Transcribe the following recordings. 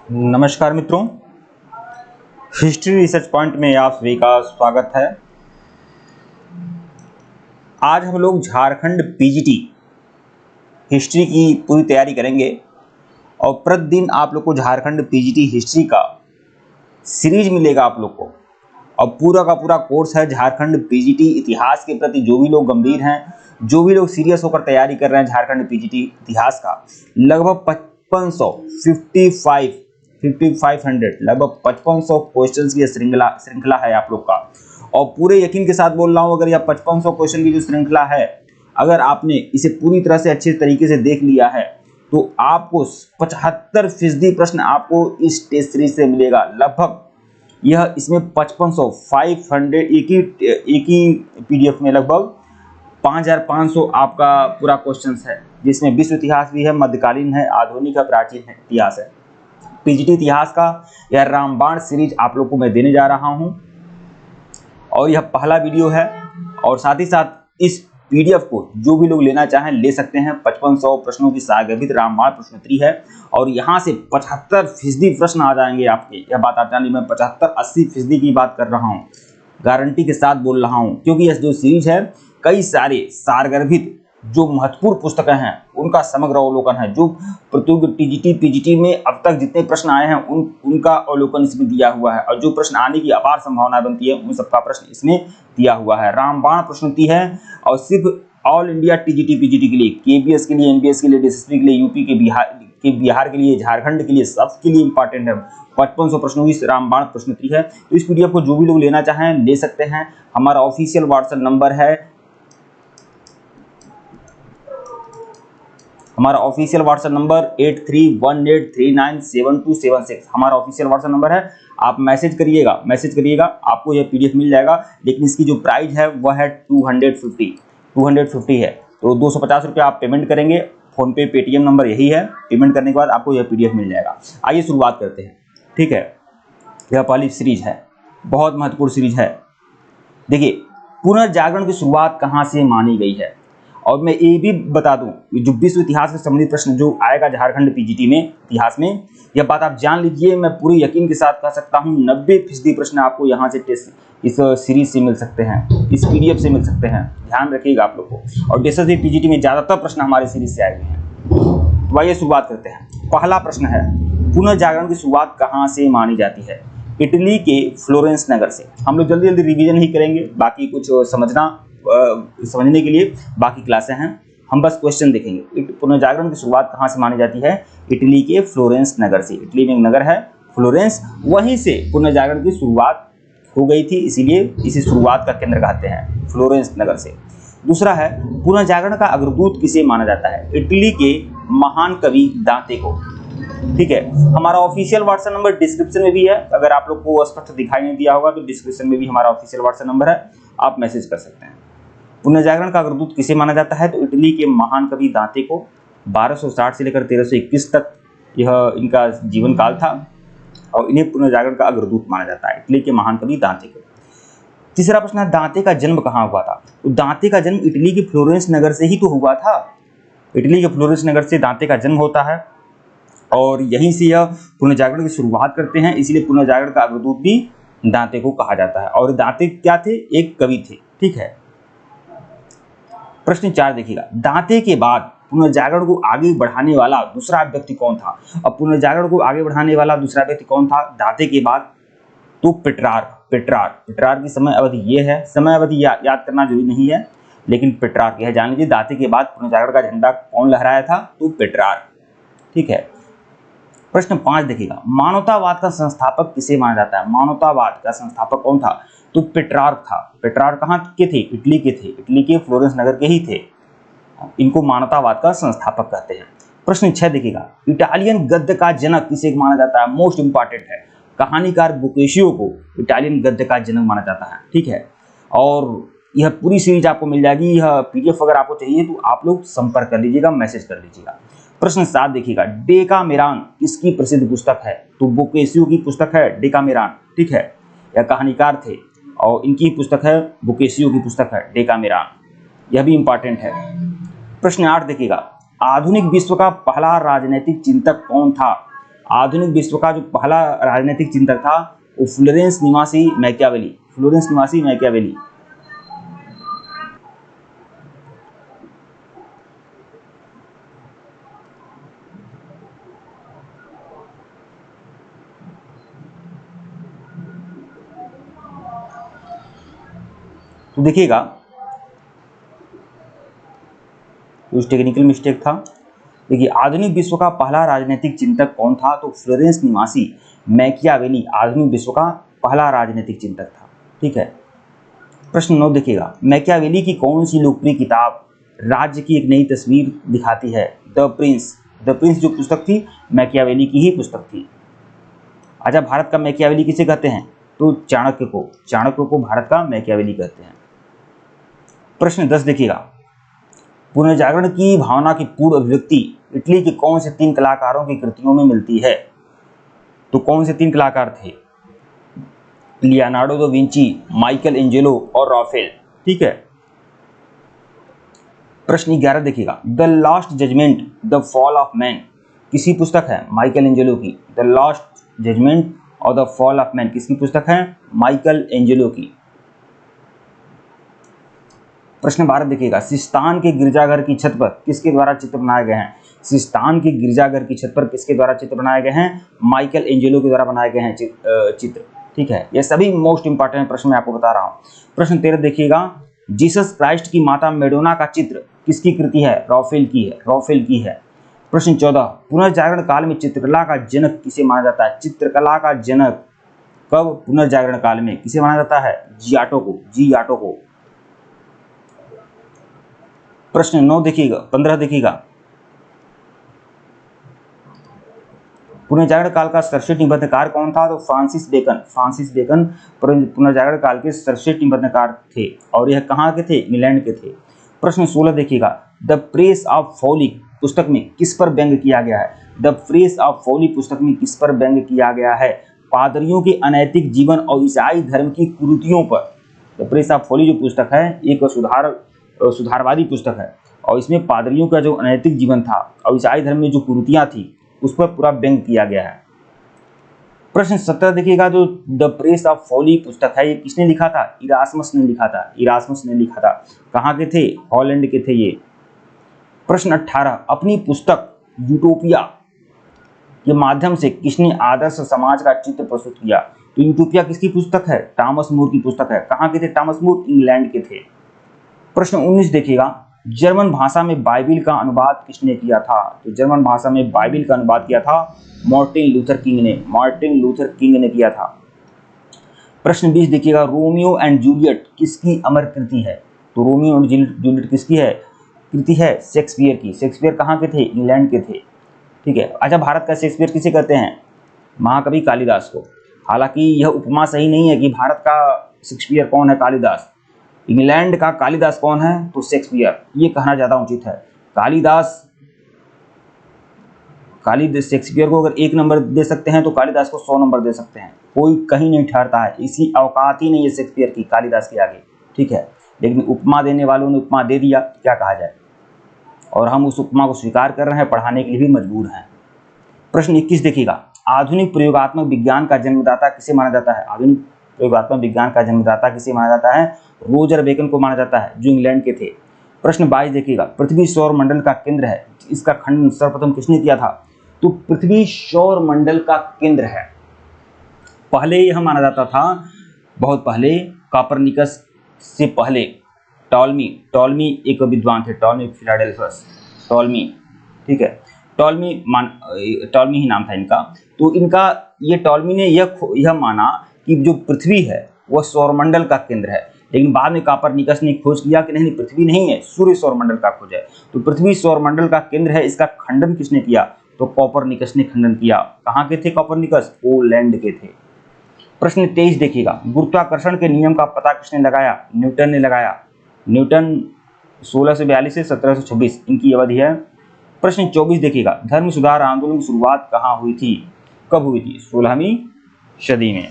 नमस्कार मित्रों, history research point में आप सभी का स्वागत है। आज हम लोग झारखंड पीजीटी हिस्ट्री की पूरी तैयारी करेंगे और प्रतिदिन आप लोग को झारखंड पीजीटी हिस्ट्री का सीरीज मिलेगा आप लोग को। और पूरा का पूरा कोर्स है झारखंड पीजीटी इतिहास के प्रति। जो भी लोग गंभीर हैं, जो भी लोग सीरियस होकर तैयारी कर रहे हैं झारखंड पीजीटी इतिहास का, लगभग 5500 लगभग 5500 क्वेश्चंस की श्रृंखला है आप लोग का। और पूरे यकीन के साथ बोल रहा हूँ, अगर यह 5500 क्वेश्चन की जो श्रृंखला है, अगर आपने इसे पूरी तरह से अच्छे तरीके से देख लिया है तो आपको 75% प्रश्न आपको इस टेस्ट सीरीज से मिलेगा। लगभग यह इसमें 5500 एक ही पीडीएफ में लगभग 5500 आपका पूरा क्वेश्चंस है, जिसमें विश्व इतिहास भी है, मध्यकालीन है, आधुनिक है, प्राचीन है, इतिहास है। पीजीटी इतिहास का यह रामबाण सीरीज आप लोग को मैं देने जा रहा हूं और यह पहला वीडियो है। और साथ ही साथ इस पीडीएफ को जो भी लोग लेना चाहें ले सकते हैं। 5500 प्रश्नों की सारगर्भित रामबाण प्रश्नोत्तरी है और यहाँ से 75% प्रश्न आ जाएंगे आपके। यह बात आप जानिए, मैं 75-80% की बात कर रहा हूँ, गारंटी के साथ बोल रहा हूँ, क्योंकि यह जो सीरीज है कई सारे सारगर्भित जो महत्वपूर्ण पुस्तकें हैं उनका समग्र अवलोकन है। जो प्रतियोगी पीजीटी में अब तक जितने प्रश्न आए हैं उनका अवलोकन इसमें दिया हुआ है और जो प्रश्न आने की अपार संभावना बनती है उन सबका प्रश्न इसमें दिया हुआ है। रामबाण प्रश्नोत्तरी है और सिर्फ ऑल इंडिया टीजीटी पीजीटी के लिए, केबीएस के लिए, एमबीएस के लिए, डीएसएसबी के लिए, यूपी के बिहार के लिए, झारखंड के लिए, सबके लिए इंपॉर्टेंट है। 5500 प्रश्नों की रामबाण प्रश्नोत्तरी है। तो इस पीडीएफ को जो भी लोग लेना चाहें ले सकते हैं। हमारा ऑफिशियल व्हाट्सएप नंबर है, हमारा ऑफिशियल व्हाट्सएप नंबर 8318397276 हमारा ऑफिशियल व्हाट्सएप नंबर है। आप मैसेज करिएगा, आपको यह पीडीएफ मिल जाएगा। लेकिन इसकी जो प्राइस है वह है 250 है। तो 250 रुपये आप पेमेंट करेंगे। फोन पे, पेटीएम नंबर यही है। पेमेंट करने के बाद आपको यह पीडीएफ मिल जाएगा। आइए शुरुआत करते हैं। ठीक है, यह पहली सीरीज है, बहुत महत्वपूर्ण सीरीज है। देखिए, पुनर्जागरण की शुरुआत कहाँ से मानी गई है। और मैं ये भी बता दूं, जो विश्व इतिहास से संबंधित प्रश्न जो आएगा झारखंड पीजीटी में इतिहास में, यह बात आप जान लीजिए। मैं पूरे यकीन के साथ कह सकता हूं 90% प्रश्न आपको यहाँ से टेस्ट इस सीरीज से मिल सकते हैं, इस पीडीएफ से मिल सकते हैं। ध्यान रखिएगा आप लोग को। और डीएसएसबी पीजीटी में ज्यादातर प्रश्न हमारे सीरीज से आए हुए हैं। तो आइए शुरुआत करते हैं। पहला प्रश्न है, पुनर्जागरण की शुरुआत कहाँ से मानी जाती है। इटली के फ्लोरेंस नगर से। हम लोग जल्दी रिवीजन ही करेंगे, बाकी कुछ समझने के लिए बाकी क्लासें हैं। हम बस क्वेश्चन देखेंगे। पुनर्जागरण की शुरुआत कहाँ से मानी जाती है। इटली के फ्लोरेंस नगर से। इटली में एक नगर है फ्लोरेंस, वहीं से पुनर्जागरण की शुरुआत हो गई थी, इसीलिए इसे शुरुआत का केंद्र कहते हैं, फ्लोरेंस नगर से। दूसरा है, पुनर्जागरण का अग्रदूत किसे माना जाता है। इटली के महान कवि दांते को। ठीक है, हमारा ऑफिशियल व्हाट्सएप नंबर डिस्क्रिप्शन में भी है। अगर आप लोग को स्पष्ट दिखाई नहीं दिया होगा तो डिस्क्रिप्शन में भी हमारा ऑफिशियल व्हाट्सएप नंबर है, आप मैसेज कर सकते हैं। पुनर्जागरण का अग्रदूत किसे माना जाता है, तो इटली के महान कवि दांते को। 1260 से लेकर 1321 तक यह इनका जीवन काल था और इन्हें पुनर्जागरण का अग्रदूत माना जाता है, इटली के महान कवि दांते को। तीसरा प्रश्न है, दांते का जन्म कहाँ हुआ था। तो दांते का जन्म इटली के फ्लोरेंस नगर से ही तो हुआ था। इटली के फ्लोरेंस नगर से दांते का जन्म होता है और यहीं से यह पुनर्जागरण की शुरुआत करते हैं, इसलिए पुनर्जागरण का अग्रदूत भी दांते को कहा जाता है। और दांते क्या थे, एक कवि थे। ठीक है, प्रश्न 4 देखिएगा, दांते के बाद पुनर्जागरण को आगे बढ़ाने वाला दूसरा व्यक्ति कौन था। अब पुनर्जागरण को आगे बढ़ाने वाला दूसरा व्यक्ति कौन था दांते के बाद, तो पेट्रार्क की समय अवधि ये है। समय अवधि याद करना जरूरी नहीं है, लेकिन पेट्रार्क यह जान लीजिए। दांते के बाद पुनर्जागरण का झंडा कौन लहराया था, तो पेट्रार्क। ठीक है, प्रश्न 5 देखिएगा, मानवतावाद का संस्थापक किसे माना जाता है। मानवतावाद का संस्थापक कौन था, तो पेट्रार्क था। पेट्रार्क कहाँ के थे, इटली के थे, इटली के फ्लोरेंस नगर के ही थे। इनको मानवतावाद का संस्थापक कहते हैं। प्रश्न 6 देखिएगा, इटालियन गद्य का जनक किसे माना जाता है। मोस्ट इंपॉर्टेंट है, कहानीकार बोकेशियो को इटालियन गद्य का जनक माना जाता है। ठीक है, और यह पूरी सीरीज आपको मिल जाएगी। यह पीडीएफ अगर आपको चाहिए तो आप लोग संपर्क कर लीजिएगा, मैसेज कर लीजिएगा। प्रश्न 7 देखिएगा, डेकामेरॉन किसकी प्रसिद्ध पुस्तक है, तो बोकेशियो की पुस्तक है डेकामेरॉन। ठीक है, यह कहानीकार थे और इनकी पुस्तक है, बोकेशियो की पुस्तक है डेकामेरॉन। यह भी इंपॉर्टेंट है। प्रश्न 8 देखिएगा, आधुनिक विश्व का पहला राजनीतिक चिंतक कौन था। आधुनिक विश्व का जो पहला राजनीतिक चिंतक था वो फ्लोरेंस निवासी मैकियावेली, फ्लोरेंस निवासी मैकियावेली। तो देखिएगा कुछ टेक्निकल मिस्टेक था। देखिए आधुनिक विश्व का पहला राजनीतिक चिंतक कौन था, तो फ्लोरेंस निवासी मैकियावेली आधुनिक विश्व का पहला राजनीतिक चिंतक था। ठीक है। प्रश्न 9 देखिएगा, मैकियावेली की कौन सी लोकप्रिय किताब राज्य की एक नई तस्वीर दिखाती है? The Prince. द प्रिंस जो पुस्तक थी मैकियावेली की ही पुस्तक थी। अच्छा, भारत का मैकियावेली किसे कहते हैं? तो चाणक्य को, चाणक्य को भारत का मैकियावेली कहते हैं। प्रश्न 10 देखिएगा, पुनर्जागरण की भावना की पूर्व अभिव्यक्ति इटली के कौन से 3 कलाकारों की कृतियों में मिलती है? तो कौन से 3 कलाकार थे? Leonardo da Vinci, Michelangelo और राफेल। ठीक है। प्रश्न 11 देखिएगा, the last judgment the fall of man किसकी पुस्तक है? माइकल एंजेलो की। द लास्ट जजमेंट और द फॉल ऑफ मैन किसकी पुस्तक है? माइकल एंजेलो की। प्रश्न 12 देखिएगा, सिस्तान के गिरजाघर की छत पर किसके द्वारा चित्र बनाए गए हैं? सिस्तान के गिरजाघर की छत पर किसके द्वारा चित्र बनाए गए हैं? माइकल एंजेलो के द्वारा बनाए गए हैं चित्र। ठीक है, ये सभी मोस्ट इंपॉर्टेंट प्रश्न मैं आपको बता रहा हूँ। प्रश्न 13 देखिएगा, जीसस क्राइस्ट की माता मैडोना का चित्र किसकी कृति है? राफेल की है, राफेल की है। प्रश्न 14, पुनर्जागरण काल में चित्रकला का जनक किसे माना जाता है? चित्रकला का जनक कब पुनर्जागरण काल में किसे माना जाता है? जियाटो को, जियाटो को। प्रश्न 9 देखिएगा, 15 देखिएगा, पुनर्जागरण काल का सर्वश्रेष्ठ निबंधकार कौन था? तो फ्रांसिस बेकन, फ्रांसिस बेकन पुनर्जागरण काल के सर्वश्रेष्ठ निबंधकार थे और यह कहाँ के थे? इंग्लैंड के थे। प्रश्न 16 देखिएगा, द प्रेस ऑफ फॉली पुस्तक में किस पर व्यंग किया गया है? द प्रेस ऑफ फॉली पुस्तक में किस पर व्यंग किया गया है? पादरियों के अनैतिक जीवन और ईसाई धर्म की कुरीतियों पर। द प्रेस ऑफ फॉली जो पुस्तक है एक सुधारवादी पुस्तक है और इसमें पादरियों का जो अनैतिक जीवन था और ईसाई धर्म में जो कुरीतियां थी उस पर पूरा व्यंग किया गया है। प्रश्न 17 देखिएगा, जो द प्रेस ऑफ फॉली पुस्तक है ये किसने लिखा था? इरास्मस ने लिखा था, इरास्मस ने लिखा था। कहाँ के थे? हॉलैंड के थे ये। प्रश्न 18, अपनी पुस्तक यूटोपिया के माध्यम से किसने आदर्श समाज का चित्र प्रस्तुत किया? तो यूटोपिया किसकी पुस्तक है? टॉमस मोर की पुस्तक है। कहाँ के थे टॉमस मोर? इंग्लैंड के थे। प्रश्न 19 देखिएगा, जर्मन भाषा में बाइबिल का अनुवाद किसने किया था? तो जर्मन भाषा में बाइबिल का अनुवाद किया था मार्टिन लूथर किंग ने, मार्टिन लूथर किंग ने किया था। प्रश्न 20 देखिएगा, रोमियो एंड जूलियट किसकी अमर कृति है? तो रोमियो एंड जूलियट किसकी है? कृति है शेक्सपियर की। शेक्सपियर कहाँ के थे? इंग्लैंड के थे। ठीक है। अच्छा, भारत का शेक्सपियर किसे कहते हैं? महाकवि कालिदास को। हालांकि यह उपमा सही नहीं है कि भारत का शेक्सपियर कौन है? कालिदास। इंग्लैंड का कालिदास कौन है? तो शेक्सपियर, ये कहना ज़्यादा उचित है। कालिदास शेक्सपियर को अगर 1 नंबर दे सकते हैं तो कालिदास को 100 नंबर दे सकते हैं। कोई कहीं नहीं ठहरता है, इसी औकात ही नहीं है शेक्सपियर की कालिदास के आगे। ठीक है, लेकिन उपमा देने वालों ने उपमा दे दिया, क्या कहा जाए, और हम उस उपमा को स्वीकार कर रहे हैं, पढ़ाने के लिए भी मजबूर हैं। प्रश्न 21 देखिएगा, आधुनिक प्रयोगात्मक विज्ञान का जन्मदाता किसे माना जाता है? आधुनिक प्रयोगात्मक विज्ञान का जन्मदाता किसे माना जाता है? रोजर बेकन को माना जाता है, जो इंग्लैंड के थे। प्रश्न 22 देखिएगा, पृथ्वी सौर मंडल का केंद्र है, इसका खंडन सर्वप्रथम किसने किया था? तो पृथ्वी सौर मंडल का केंद्र है। पहले यह माना जाता था, बहुत पहले, कोपरनिकस से पहले टॉलमी एक विद्वान थे, टॉलमी फिलाडेल्फस, टॉलमी। ठीक है, टॉलमी ही नाम था इनका। तो इनका ये टॉलमी ने यह माना कि जो पृथ्वी है वह सौरमंडल का केंद्र है, लेकिन बाद में कोपरनिकस ने खोज किया कि नहीं, पृथ्वी नहीं है, सूर्य सौरमंडल का खोज है। तो पृथ्वी सौरमंडल का केंद्र है, इसका खंडन किसने किया? तो कोपरनिकस ने खंडन किया। कहाँ के थे कोपरनिकस? पोलैंड के थे। प्रश्न 23 देखिएगा, गुरुत्वाकर्षण के नियम का पता किसने लगाया? न्यूटन ने लगाया। न्यूटन 1642 से 1726 इनकी अवधि है। प्रश्न 24 देखिएगा, धर्म सुधार आंदोलन की शुरुआत कहाँ हुई थी? कब हुई थी? 16वीं सदी में।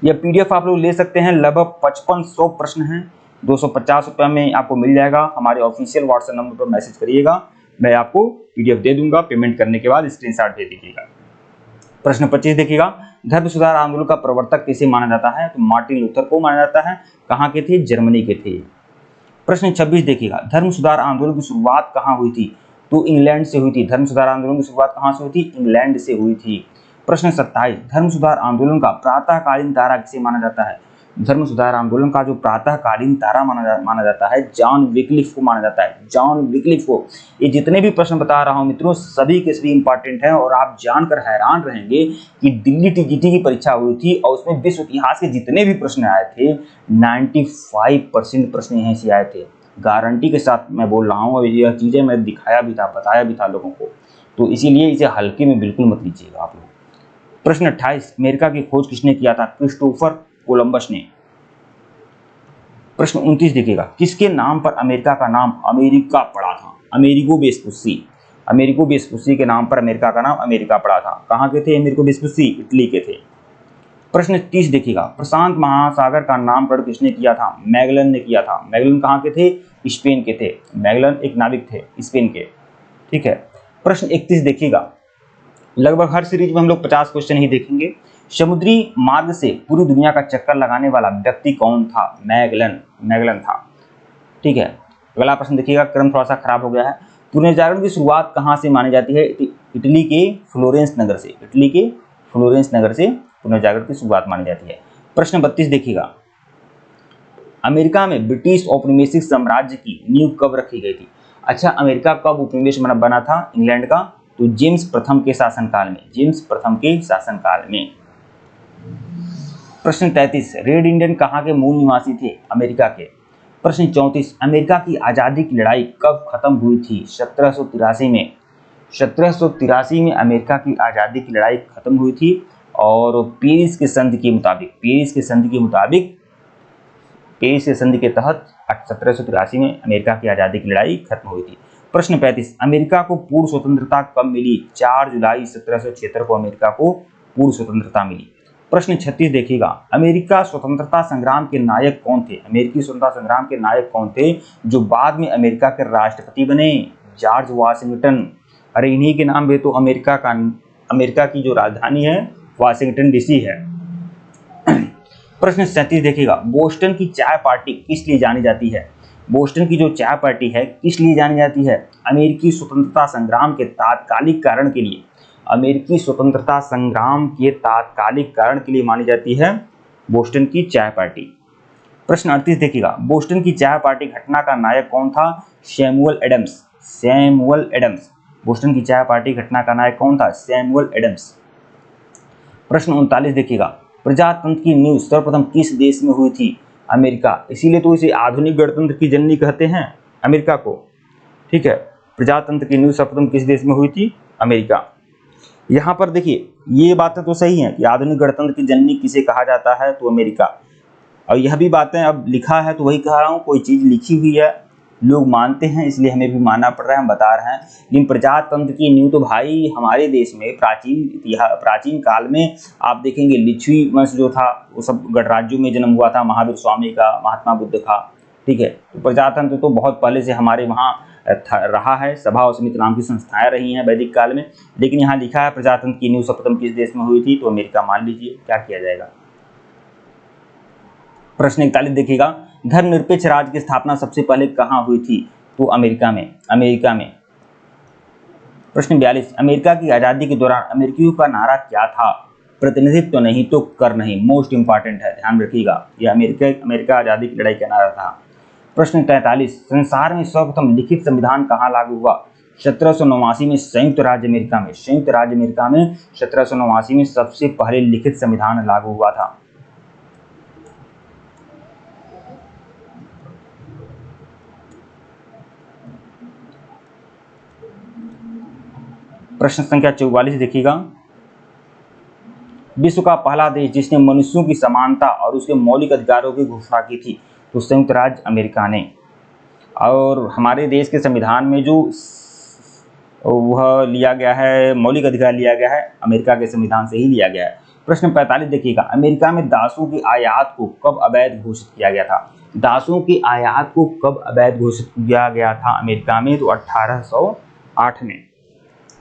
यह पीडीएफ आप लोग ले सकते हैं, लगभग 5500 प्रश्न हैं, 250 रुपये में आपको मिल जाएगा। हमारे ऑफिशियल व्हाट्सएप नंबर पर मैसेज करिएगा, मैं आपको पीडीएफ दे दूंगा, पेमेंट करने के बाद स्क्रीनशॉट दे दीजिएगा। प्रश्न 25 देखिएगा, धर्म सुधार आंदोलन का प्रवर्तक किसे माना जाता है? तो मार्टिन लूथर को माना जाता है। कहाँ के थे? जर्मनी के थे। प्रश्न 26 देखिएगा, धर्म सुधार आंदोलन की शुरुआत कहाँ हुई थी? तो इंग्लैंड से हुई थी। धर्म सुधार आंदोलन की शुरुआत कहाँ से हुई थी? इंग्लैंड से हुई थी। प्रश्न 27, धर्म सुधार आंदोलन का प्रातःकालीन तारा किसे माना जाता है? धर्म सुधार आंदोलन का जो प्रातःकालीन तारा माना जाता है, जॉन विक्लिफ को माना जाता है। जॉन विक्लिफ को। ये जितने भी प्रश्न बता रहा हूं मित्रों, सभी के सभी इंपॉर्टेंट हैं और आप जानकर हैरान रहेंगे कि दिल्ली टीजीटी की परीक्षा हुई थी और उसमें विश्व इतिहास के जितने भी प्रश्न आए थे 95% प्रश्न यहीं से आए थे। गारंटी के साथ मैं बोल रहा हूँ और यह चीज़ें मैं दिखाया भी था, बताया भी था लोगों को, तो इसीलिए इसे हल्के में बिल्कुल मत लीजिएगा आप लोग। प्रश्न 28, अमेरिका की खोज किसने किया था? क्रिस्टोफर कोलंबस ने। प्रश्न 29 देखिएगा, किसके नाम पर अमेरिका का नाम अमेरिका पड़ा था? अमेरिगो वेस्पुस्सी। अमेरिगो वेस्पुस्सी के नाम पर अमेरिका का नाम अमेरिका पड़ा था। कहाँ के थे अमेरिगो वेस्पुस्सी? इटली के थे। प्रश्न 30 देखिएगा, प्रशांत महासागर का नामकरण किसने किया था? मैगलन ने किया था। मैगलन कहाँ के थे? स्पेन के थे। मैगलन एक नाविक थे स्पेन के। ठीक है। प्रश्न 31 देखिएगा, लगभग हर सीरीज में हम लोग 50 क्वेश्चन ही देखेंगे। समुद्री मार्ग से पूरी दुनिया का चक्कर लगाने वाला व्यक्ति कौन था? मैगलन था। ठीक है। अगला प्रश्न देखिएगा, क्रम थोड़ा सा खराब हो गया है। पुनर्जागरण की शुरुआत कहाँ से मानी जाती है? इटली के फ्लोरेंस नगर से। इटली के फ्लोरेंस नगर से पुनर्जागरण की शुरुआत मानी जाती है। प्रश्न 32 देखिएगा, अमेरिका में ब्रिटिश औपनिवेशिक साम्राज्य की नींव कब रखी गई थी? अच्छा, अमेरिका कब उपनिवेश बना था इंग्लैंड का? तो जेम्स प्रथम के शासनकाल में। जेम्स प्रथम के शासनकाल में। प्रश्न 33, रेड इंडियन कहाँ के मूल निवासी थे? अमेरिका के। प्रश्न 34, अमेरिका की आज़ादी की लड़ाई कब खत्म हुई थी? 1783 में। 1783 में अमेरिका की आज़ादी की लड़ाई खत्म हुई थी और पेरिस के संधि के तहत 1783 में अमेरिका की आज़ादी की लड़ाई खत्म हुई थी। प्रश्न 35, अमेरिका को पूर्ण स्वतंत्रता कब मिली? 4 जुलाई 1776 को अमेरिका को पूर्ण स्वतंत्रता मिली। प्रश्न 36 देखिएगा, अमेरिका स्वतंत्रता संग्राम के नायक कौन थे? अमेरिकी स्वतंत्रता संग्राम के नायक कौन थे जो बाद में अमेरिका के राष्ट्रपति बने? George Washington. अरे इन्हीं के नाम पे तो अमेरिका की जो राजधानी है वाशिंगटन डीसी है। प्रश्न 37 देखिएगा, बोस्टन की चाय पार्टी किस लिए जानी जाती है? बोस्टन की जो चाय पार्टी है किस लिए जानी जाती है? अमेरिकी स्वतंत्रता संग्राम के तात्कालिक कारण के लिए। अमेरिकी स्वतंत्रता संग्राम के तात्कालिक कारण के लिए मानी जाती है बोस्टन की चाय पार्टी। प्रश्न 38 देखिएगा, बोस्टन की चाय पार्टी घटना का नायक कौन था? Samuel Adams. बोस्टन की चाय पार्टी घटना का नायक कौन था? Samuel Adams. प्रश्न 39 देखिएगा, प्रजातंत्र की नींव सर्वप्रथम किस देश में हुई थी? अमेरिका। इसीलिए तो इसे आधुनिक गणतंत्र की जननी कहते हैं, अमेरिका को। ठीक है। प्रजातंत्र की नींव सर्वप्रथम किस देश में हुई थी? अमेरिका। यहाँ पर देखिए, ये बातें तो सही हैं कि आधुनिक गणतंत्र की जननी किसे कहा जाता है? तो अमेरिका। और यह भी बातें अब लिखा है तो वही कह रहा हूँ, कोई चीज़ लिखी हुई है लोग मानते हैं इसलिए हमें भी मानना पड़ रहा है, हम बता रहे हैं। लेकिन प्रजातंत्र की नींव तो भाई हमारे देश में प्राचीन काल में आप देखेंगे लिच्छवी वंश जो था वो सब गणराज्यों में जन्म हुआ था, महावीर स्वामी का, महात्मा बुद्ध का। ठीक है। तो प्रजातंत्र तो बहुत पहले से हमारे वहाँ रहा है, सभा और समिति नाम की संस्थाएं रही हैं वैदिक काल में। लेकिन यहाँ लिखा है प्रजातंत्र की नींव सर्वप्रथम किस देश में हुई थी? तो अमेरिका। मान लीजिए, क्या किया जाएगा। प्रश्न 41 देखिएगा, धर्मनिरपेक्ष राज्य की स्थापना सबसे पहले कहाँ हुई थी? तो अमेरिका में। प्रश्न 42, अमेरिका की आज़ादी के दौरान अमेरिकियों का नारा क्या था? प्रतिनिधित्व नहीं तो कर नहीं। मोस्ट इंपॉर्टेंट है, ध्यान रखिएगा। यह अमेरिका आज़ादी की लड़ाई का नारा था। प्रश्न 43, संसार में सर्वप्रथम लिखित संविधान कहाँ लागू हुआ? 1789 में संयुक्त राज्य अमेरिका में। 1789 में सबसे पहले लिखित संविधान लागू हुआ था। प्रश्न संख्या 44 देखिएगा, विश्व का पहला देश जिसने मनुष्यों की समानता और उसके मौलिक अधिकारों की घोषणा की थी? तो संयुक्त राज्य अमेरिका ने। और हमारे देश के संविधान में जो वह लिया गया है, मौलिक अधिकार लिया गया है, अमेरिका के संविधान से ही लिया गया है। प्रश्न 45 देखिएगा, अमेरिका में दासों की आयात को कब अवैध घोषित किया गया था? दासों की आयात को कब अवैध घोषित किया गया था अमेरिका में? तो 8 में।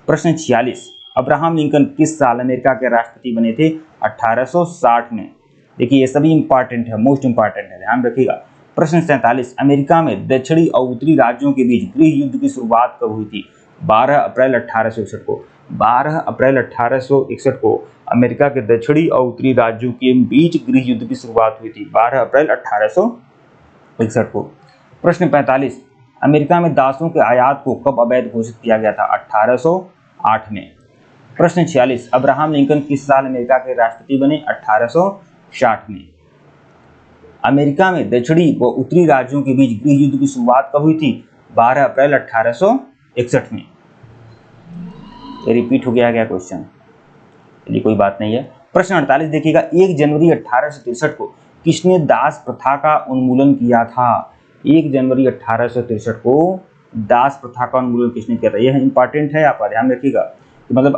प्रश्न 46, अब्राहम लिंकन किस साल अमेरिका के राष्ट्रपति बने थे? 1860 में। देखिए ये सभी इंपॉर्टेंट है, मोस्ट इंपॉर्टेंट है, ध्यान रखिएगा। प्रश्न 47, अमेरिका में दक्षिणी और उत्तरी राज्यों के बीच गृह युद्ध की शुरुआत कब हुई थी? 12 अप्रैल 1861 को। 12 अप्रैल 1861 को अमेरिका के दक्षिणी और उत्तरी राज्यों के बीच गृह युद्ध की शुरुआत हुई थी, 12 अप्रैल 1861 को। प्रश्न 45, अमेरिका में दासों के आयात को कब अवैध घोषित किया गया था? 1808 में। प्रश्न 46, अब्राहम लिंकन किस साल अमेरिका के राष्ट्रपति बने? 1860 में। अमेरिका में दक्षिणी व उत्तरी राज्यों के बीच गृह युद्ध की शुरुआत कब हुई थी? 12 अप्रैल 1861 में। ये रिपीट हो गया क्वेश्चन, चलिए कोई बात नहीं है। प्रश्न 48 देखिएगा, 1 जनवरी 1863 को किसने दास प्रथा का उन्मूलन किया था? 1 जनवरी 1863 को दास प्रथा का उन्मूलन किसने किया था? यह इंपॉर्टेंट है, आप ध्यान रखिएगा। मतलब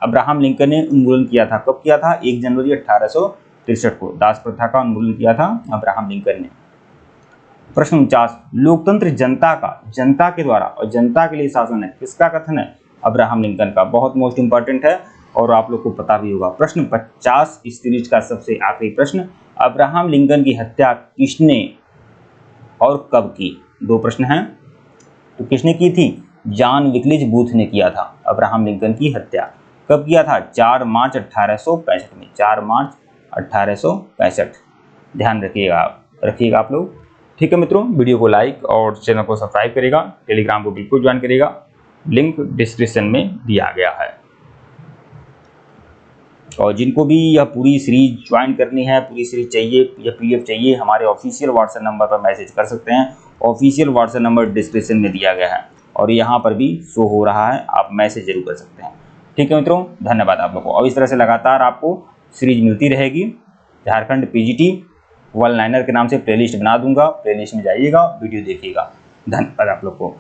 अब्राहम लिंकन ने उन्मूलन किया था, कब किया था? 1 जनवरी 1863 को दास प्रथा का उन्मूलन किया था अब्राहम लिंकन ने। प्रश्न 49, लोकतंत्र जनता के द्वारा और जनता के लिए शासन है, किसका कथन है? अब्राहम लिंकन का। बहुत मोस्ट इंपॉर्टेंट है और आप लोग को पता भी होगा। प्रश्न 50 इस सीरीज का सबसे आखिरी प्रश्न, अब्राहम लिंकन की हत्या किसने और कब की? 2 प्रश्न हैं, तो किसने की थी? जॉन विक्लिज बूथ ने किया था अब्राहम लिंकन की हत्या। कब किया था? 4 मार्च 1865 में, 4 मार्च 1865। ध्यान रखिएगा आप लोग। ठीक है मित्रों, वीडियो को लाइक और चैनल को सब्सक्राइब करेगा, टेलीग्राम को बिल्कुल ज्वाइन करेगा, लिंक डिस्क्रिप्शन में दिया गया है। और जिनको भी यह पूरी सीरीज ज्वाइन करनी है, पूरी सीरीज चाहिए या पीडीएफ चाहिए, हमारे ऑफिशियल व्हाट्सएप नंबर पर मैसेज कर सकते हैं। ऑफिशियल व्हाट्सएप नंबर डिस्क्रिप्शन में दिया गया है और यहाँ पर भी शो हो रहा है, आप मैसेज जरूर कर सकते हैं। ठीक है मित्रों, धन्यवाद आप लोगों को। और इस तरह से लगातार आपको सीरीज मिलती रहेगी। झारखंड पीजीटी वन लाइनर के नाम से प्लेलिस्ट बना दूंगा, प्लेलिस्ट में जाइएगा, वीडियो देखिएगा। धन्यवाद आप लोग को।